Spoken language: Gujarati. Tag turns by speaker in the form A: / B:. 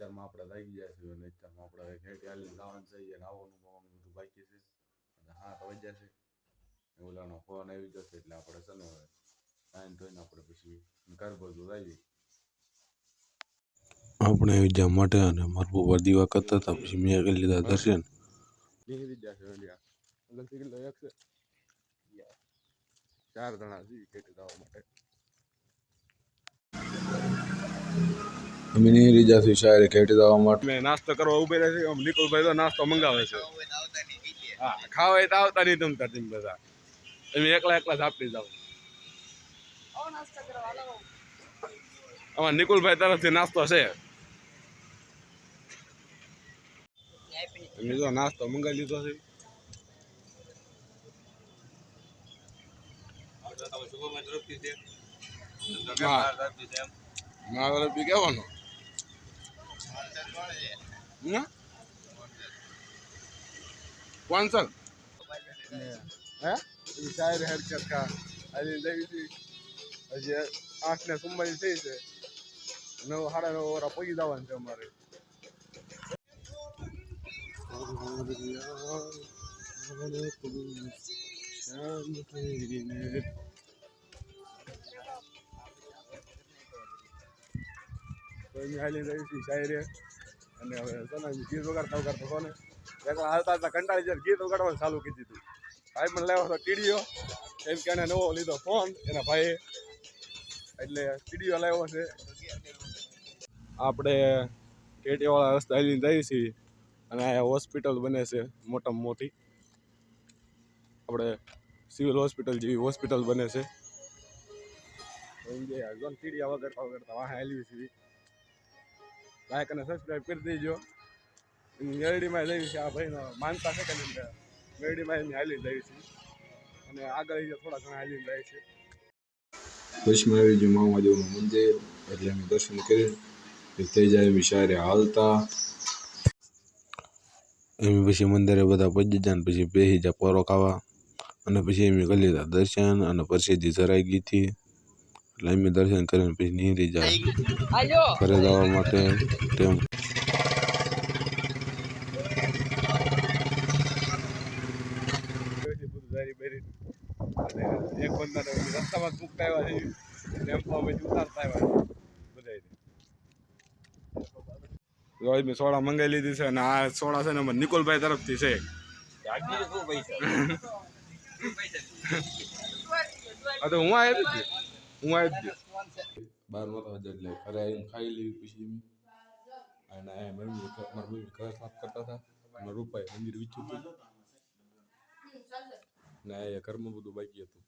A: અત્યારમાં આપણે લાગી ગયા છીએ અને અત્યારમાં આપણે ઘેટી હાલી જવાનું છે અને આવવાનું બધું બાકી છે અને હા તો વજ્યા છે ઓલાનો ફોન આવી જશે એટલે આપણે છે ને ટાઈમ થઈને આપણે પછી ઘર બધું આવી
B: આપણે વિદ્યા માટે અને મારા પપ્પા દીવા કરતા હતા પછી મેં કરી લીધા દર્શન
A: નીકળી જશે અલગથી કિલો એક છે 4 જણા છીએ ઘેટી જવા માટે
B: અમે નીકળી જશું શાયરે ઘેટી જવા માટે
A: મેં નાસ્તો કરવા ઉભે રહે છે નિકુલભાઈ તો નાસ્તો મંગાવે છે હા ખાવા તો આવતા નહીં તમતા તેમ બધા તમે એકલા એકલા ઝાપટી જાઓ અમારા નિકુલભાઈ તરફથી નાસ્તો છે તમે જો નાસ્તો મંગાવી લીધો છે મારા તરફથી કહેવાનો કોણ હે શાયર હેર ચરખા આજે જઈ હજી 8 ને 44 થઈ છે 9 સાડા 9 વાળા પગી જવાનું છે અમારે હાલી જઈશું શાયરે અને હવે ગીત વગાડતા કોને એકલા હાલતા હતા કંટાળી જાય ગીત વગાડવાનું ચાલુ કરી દીધું ભાઈ મને લેવો હતો ટીડીઓ એમ કે એને નવો લીધો ફોન એના ભાઈએ એટલે ટીડીઓ લાવ્યો છે આપણે કેટીવાળા રસ્તા હાલીને જઈએ છીએ અને અહીંયા હોસ્પિટલ બને છે મોટામાં મોટી આપણે સિવિલ હોસ્પિટલ જેવી હોસ્પિટલ બને છે ટીડીયા વગાડતા વાહ હાલી છીએ લાઈક અને સબસ્ક્રાઈબ કરી દેજો મેરડીમાં જઈએ છીએ આ ભાઈનો માનતા છે કે મેરડીમાં એની હાલી જઈએ છીએ અને આગળ થોડા ઘણા હાલીને જાય છે
B: બસમાં આવી ગયું મામાદેવનું મંદિર એટલે અમે દર્શન કરી થઈ જાય એમ શાયરે હાલતા એમ પછી મંદિરે બધા પહોંચી જાય ને પછી બેસી જાય પોરો ખાવા અને પછી એમ કરી લીધા દર્શન અને પ્રસિદ્ધિ જરાઈ ગઈ હતી એટલે અમે દર્શન કરીને પછી નીકળી જાય ઘરે જવા માટે તેમ
A: એક બંદાને રસ્તામાં મૂકતા આવ્યા છે ટેમ્પોમાં ઉતારતા આવ્યા બધા મેં સોડા મંગાવી લીધી છે અને આ સોડા છે ને નિકોલભાઈ તરફથી છે તો હું આવી જ 12 વાગે એટલે ઘરે આવીને ખાઈ લેવી પછી અને મારા મમ્મી ઘર સાફ કરતા હતા મારા રૂપાએ મંદિર વીચ્યું હતું ને ઘરમાં બધું બાકી હતું